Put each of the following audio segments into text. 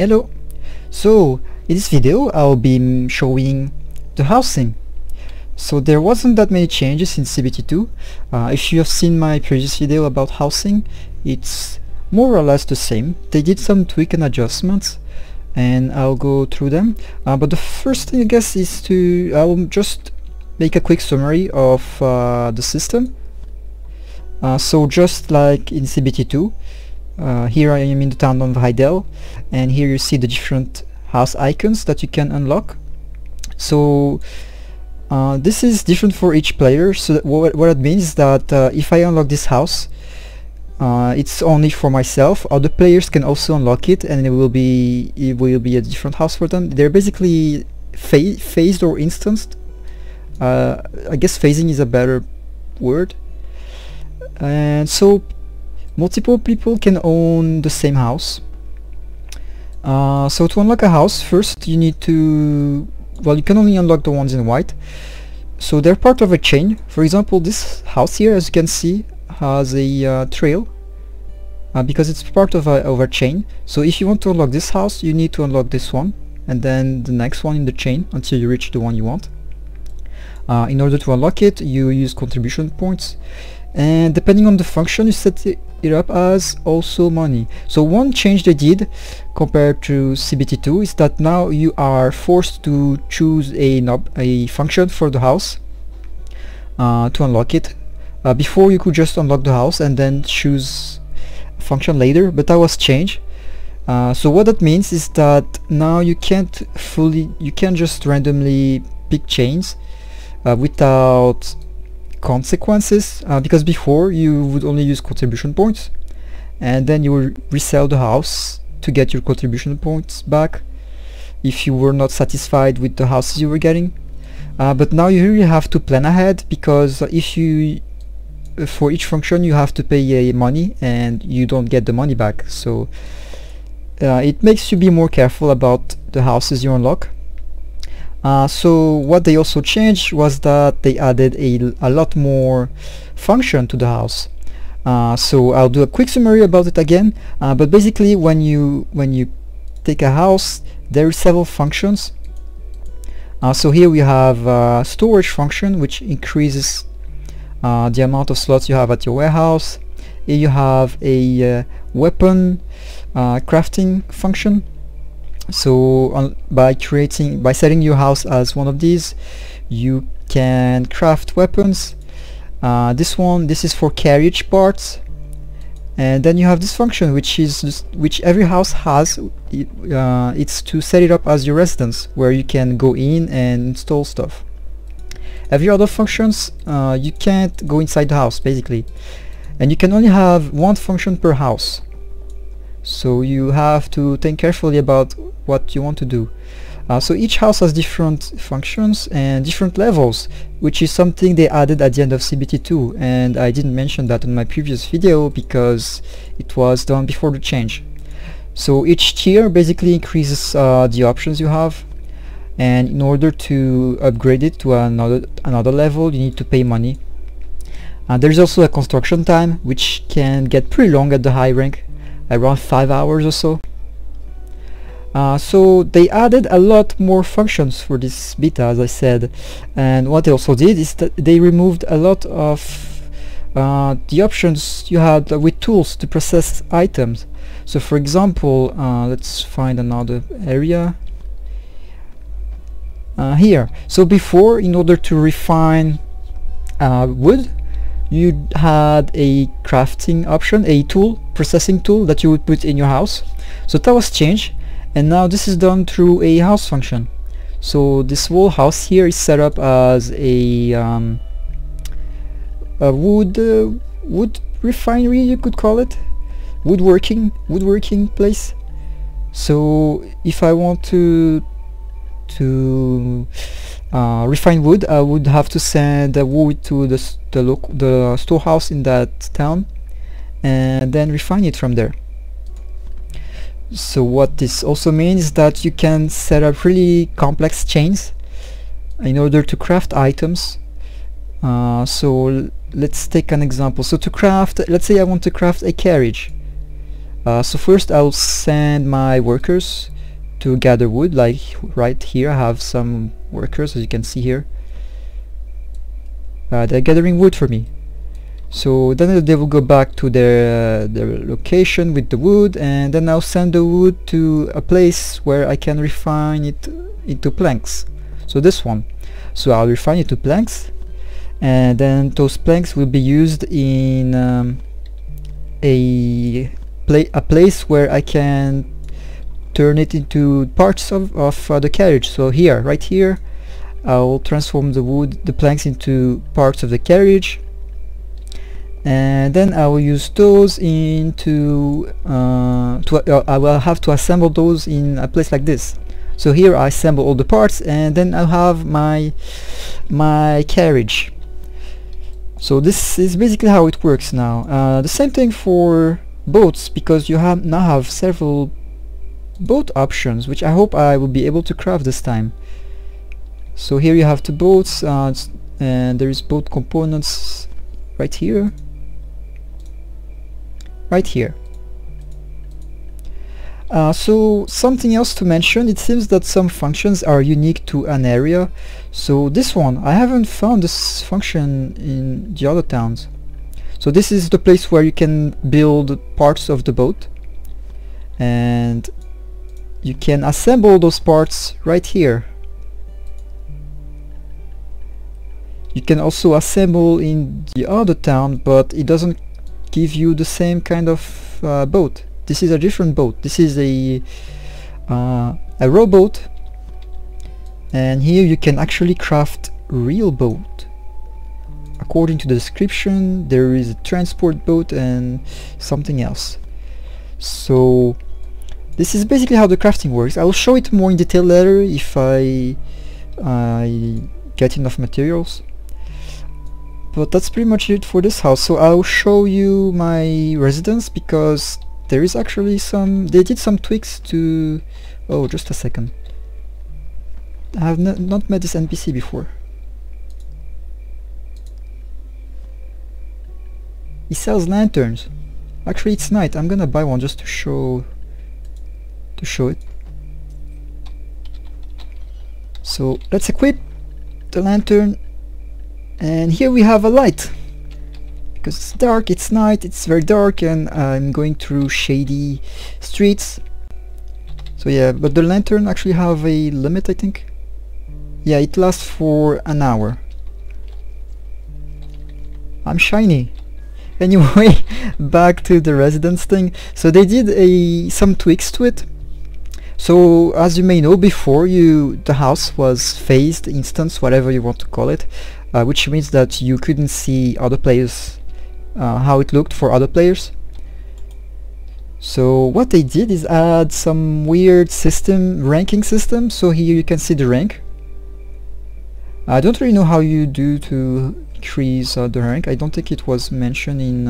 Hello! So in this video I'll be showing the housing. So there wasn't that many changes in CBT2. If you have seen my previous video about housing, it's more or less the same. They did some tweak and adjustments and I'll go through them. But the first thing I guess is I'll just make a quick summary of the system. So just like in CBT2, here I am in the town of Heidel, and here you see the different house icons that you can unlock. So this is different for each player. So that what it means is that if I unlock this house, it's only for myself. Other players can also unlock it, and it will be a different house for them. They're basically phased or instanced. I guess phasing is a better word. And so multiple people can own the same house. So to unlock a house, first you need to, well, you can only unlock the ones in white. So they're part of a chain. For example, this house here, as you can see, has a trail because it's part of a chain. So if you want to unlock this house, you need to unlock this one and then the next one in the chain until you reach the one you want. In order to unlock it, you use contribution points, and depending on the function you set it up as also money. So one change they did compared to CBT2 is that now you are forced to choose a function for the house to unlock it. Before you could just unlock the house and then choose a function later, but that was changed. So what that means is that now you can't just randomly pick chains without consequences, because before you would only use contribution points and then you will resell the house to get your contribution points back if you were not satisfied with the houses you were getting. But now you really have to plan ahead, because if you for each function you have to pay money and you don't get the money back. So it makes you be more careful about the houses you unlock. So what they also changed was that they added a lot more function to the house. So I'll do a quick summary about it again, but basically when you take a house, there are several functions. So here we have a storage function, which increases the amount of slots you have at your warehouse. Here you have a weapon crafting function. So by setting your house as one of these, you can craft weapons. This is for carriage parts. And then you have this function, which every house has. It's to set it up as your residence, where you can go in and install stuff. Every other functions, you can't go inside the house basically, and you can only have one function per house. So you have to think carefully about what you want to do. So each house has different functions and different levels, which is something they added at the end of CBT2, and I didn't mention that in my previous video because it was done before the change. So each tier basically increases the options you have, and in order to upgrade it to another level, you need to pay money. There's also a construction time, which can get pretty long at the high rank, around 5 hours or so. So they added a lot more functions for this beta, as I said, and what they also did is that they removed a lot of the options you had with tools to process items. So for example, let's find another area here. So before, in order to refine wood, you had a crafting option, a processing tool that you would put in your house. So that was changed, and now this is done through a house function. So this whole house here is set up as a wood refinery, you could call it, woodworking place. So if I want to refine wood, I would have to send the wood to the storehouse in that town and then refine it from there. So what this also means is that you can set up really complex chains in order to craft items. So let's take an example. So to craft, let's say I want to craft a carriage. So first I'll send my workers to gather wood. Like right here I have some workers, as you can see here. They're gathering wood for me. So then they will go back to their location with the wood, and then I'll send the wood to a place where I can refine it into planks. So this one. So I'll refine it to planks, and then those planks will be used in a place where I can turn it into parts of the carriage. So here, right here, I'll transform the planks into parts of the carriage, and then I will use those into I will have to assemble those in a place like this. So here I assemble all the parts, and then I'll have my carriage. So this is basically how it works now. The same thing for boats, because you now have several boat options, which I hope I will be able to craft this time. So here you have two boats, and there is boat components right here. Right here. So something else to mention, it seems that some functions are unique to an area. So this one, I haven't found this function in the other towns. So this is the place where you can build parts of the boat, and you can assemble those parts right here. You can also assemble in the other town, but it doesn't give you the same kind of boat. This is a different boat. This is a rowboat, and here you can actually craft real boat. According to the description, there is a transport boat and something else. So this is basically how the crafting works. I will show it more in detail later if I get enough materials. But that's pretty much it for this house. So I'll show you my residence, because there is actually they did some tweaks to... Oh, just a second. I have not met this NPC before. He sells lanterns. Actually, it's night. I'm gonna buy one just to show it. So let's equip the lantern, and here we have a light. Because it's dark, it's night, it's very dark, and I'm going through shady streets. So yeah, but the lantern actually have a limit, I think. Yeah, it lasts for an hour. I'm shiny. Anyway, back to the residence thing. So they did some tweaks to it. So as you may know, before the house was phased instance, whatever you want to call it, which means that you couldn't see other players, how it looked for other players. So what they did is add some weird ranking system. So here you can see the rank. I don't really know how you do to increase the rank. I don't think it was mentioned in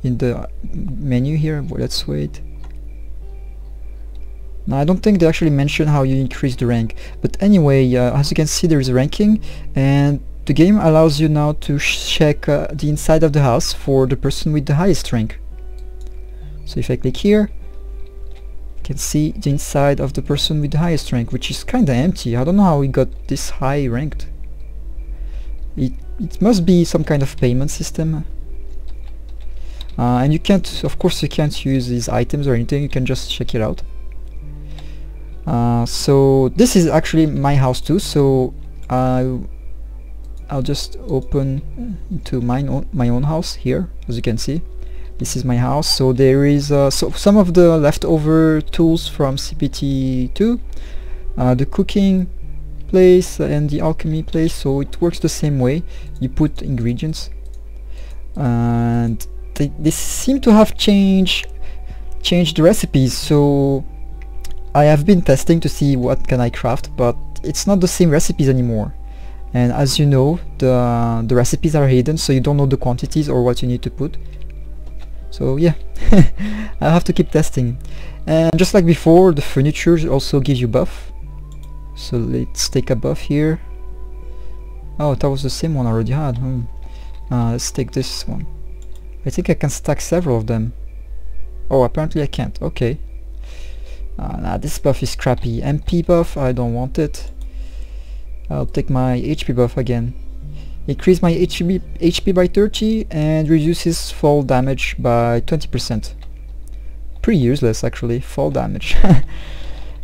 the menu here. Well, let's wait. No, I don't think they actually mention how you increase the rank. But anyway, as you can see, there is a ranking, and the game allows you now to check the inside of the house for the person with the highest rank. So if I click here, you can see the inside of the person with the highest rank, which is kinda empty. I don't know how he got this high ranked. It must be some kind of payment system. And you can't, of course you can't use these items or anything, you can just check it out. So this is actually my house too, so I'll just open into my own house here. As you can see, this is my house. So there is some of the leftover tools from CBT3, the cooking place and the alchemy place. So it works the same way. You put ingredients, and they seem to have changed the recipes. So I have been testing to see what can I craft, but it's not the same recipes anymore. And as you know, the recipes are hidden, so you don't know the quantities or what you need to put. So yeah, I'll have to keep testing. And just like before, the furniture also gives you buff. So let's take a buff here. Oh, that was the same one I already had. Let's take this one. I think I can stack several of them. Oh, apparently I can't. Okay. Nah, this buff is crappy. MP buff, I don't want it. I'll take my HP buff again. Increase my HP by 30 and reduces fall damage by 20%. Pretty useless actually, fall damage.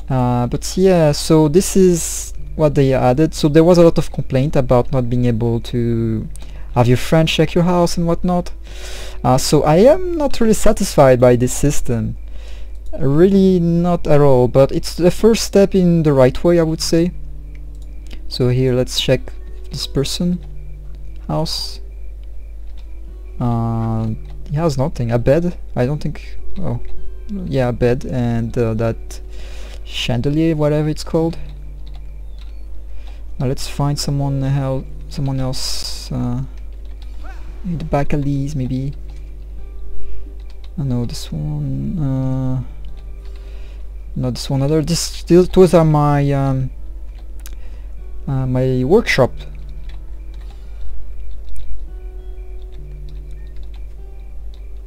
But yeah, so this is what they added. So there was a lot of complaint about not being able to have your friend check your house and whatnot. So I am not really satisfied by this system. Really not at all, but it's the first step in the right way, I would say. So here, let's check this person house. He has nothing. A bed? I don't think. Oh, yeah, a bed and that chandelier, whatever it's called. Let's find someone else. In the back alleys, maybe. No, this one. Not this one. Other. Those are my my workshop.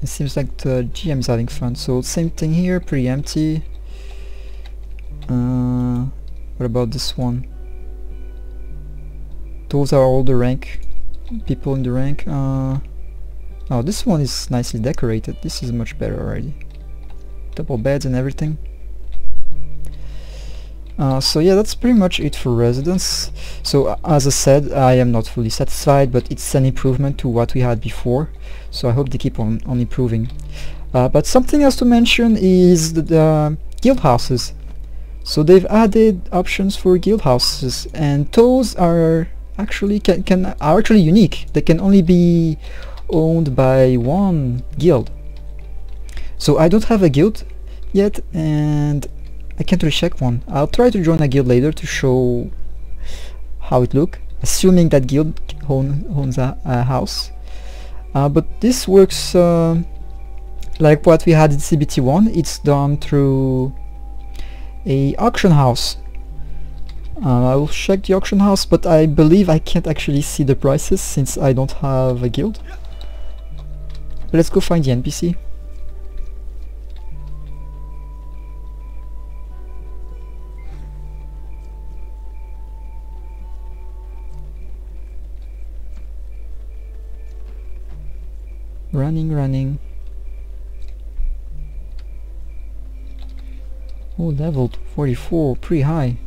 It seems like the GM is having fun. So same thing here, pretty empty. What about this one? Those are all the rank people in the rank. Oh, this one is nicely decorated. This is much better already. Double beds and everything. So yeah, that's pretty much it for residents. So as I said, I am not fully satisfied, but it's an improvement to what we had before. So I hope they keep on improving. But something else to mention is the guild houses. So they've added options for guild houses, and those are actually are actually unique. They can only be owned by one guild. So I don't have a guild yet, and I can't really check one. I'll try to join a guild later to show how it looks, assuming that guild owns a house. But this works like what we had in CBT1. It's done through a auction house. I will check the auction house, but I believe I can't actually see the prices since I don't have a guild. But let's go find the NPC. Running. Oh, leveled 44, pretty high.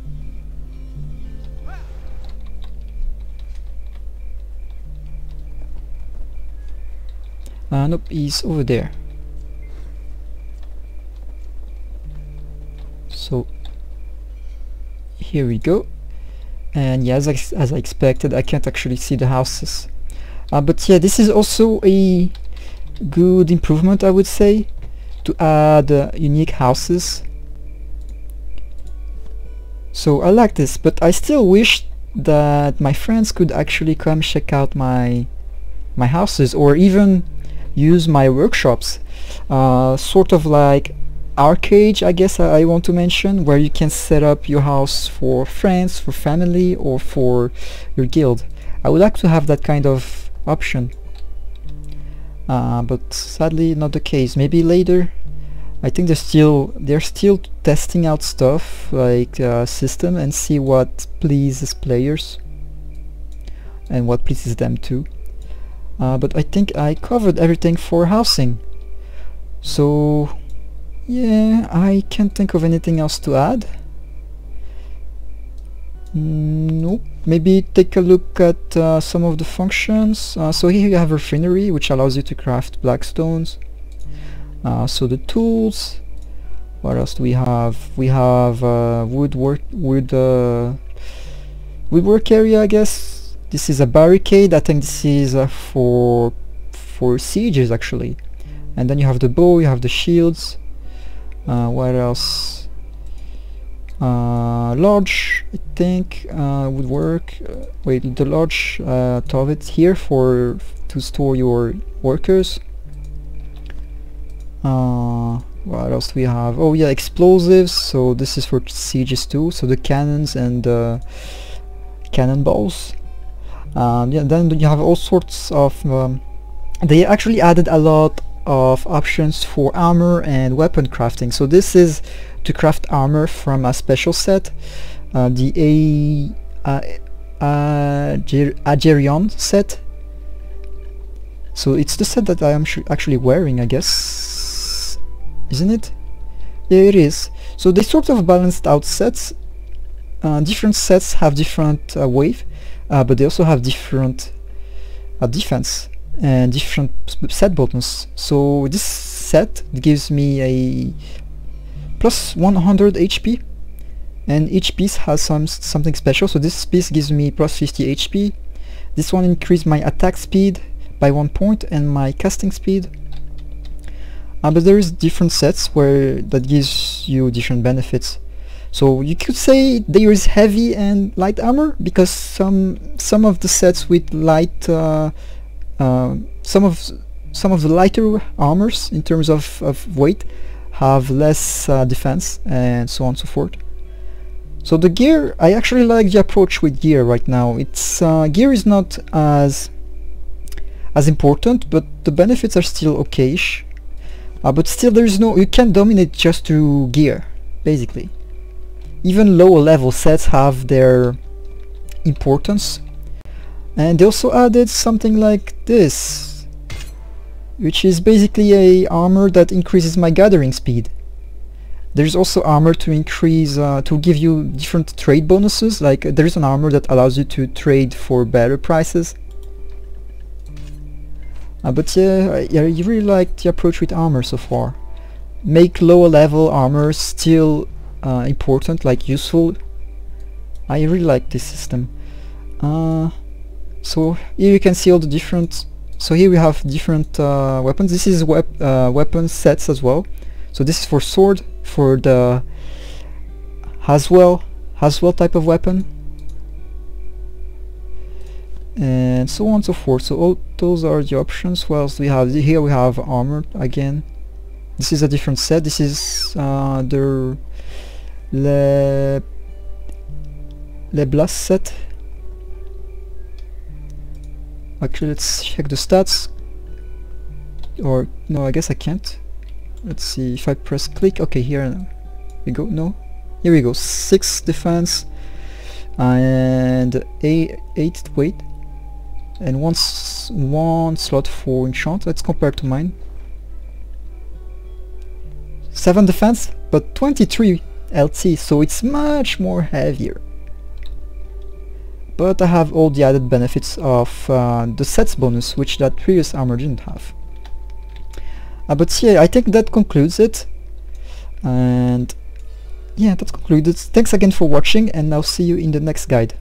Nope, he's over there. So here we go. And yeah, as I expected, I can't actually see the houses. But yeah, this is also a good improvement, I would say, to add unique houses. So I like this, but I still wish that my friends could actually come check out my houses, or even use my workshops, sort of like arcade, I guess I want to mention, where you can set up your house for friends, for family, or for your guild. I would like to have that kind of option, but sadly not the case. Maybe later. I think they're still testing out stuff like system, and see what pleases players and what pleases them too. But I think I covered everything for housing. So yeah, I can't think of anything else to add. Nope. Maybe take a look at some of the functions. So here you have refinery, which allows you to craft black stones. So the tools. What else do we have? We have woodwork area, I guess. This is a barricade. I think this is for sieges actually. And then you have the bow, you have the shields. What else? Lodge, I think, would work. Wait, the lodge top it here to store your workers. What else do we have? Oh yeah, explosives. So this is for sieges too. So the cannons and cannonballs. Yeah, then you have all sorts of. They actually added a lot of options for armor and weapon crafting. So this is to craft armor from a special set, the Agerion set. So it's the set that I am actually wearing, I guess, isn't it? Yeah, it is. So they sort of balanced out sets. Different sets have different wave, but they also have different defense and different set bonus. So this set gives me a plus 100 HP, and each piece has something special. So this piece gives me plus 50 HP. This one increased my attack speed by 1 point and my casting speed. But there is different sets where that gives you different benefits. So you could say there is heavy and light armor, because some of the sets with light some of the lighter armors in terms of weight have less defense, and so on and so forth. So the gear, I actually like the approach with gear right now. It's gear is not as important, but the benefits are still okayish. But still, you can't dominate just through gear, basically. Even lower level sets have their importance. And they also added something like this, which is basically a armor that increases my gathering speed. There's also armor to increase, to give you different trade bonuses. Like there is an armor that allows you to trade for better prices. But yeah, I really like the approach with armor so far. Make lower level armor still important, like useful. I really like this system. So here you can see all the different. So here we have different weapons. This is weapon sets as well. So this is for sword, for the Haswell type of weapon, and so on and so forth. So all those are the options. What else do we have? Here we have armor again. This is a different set. This is the Le Blast set. Actually, let's check the stats. Or no, I guess I can't. Let's see if I press click. Okay, here we go. No, here we go. 6 defense and 8 weight, and one slot for enchant. Let's compare to mine. 7 defense, but 23 LT, so it's much more heavier. But I have all the added benefits of the sets bonus, which that previous armor didn't have. But yeah, I think that concludes it. And yeah, that concludes it. Thanks again for watching, and I'll see you in the next guide.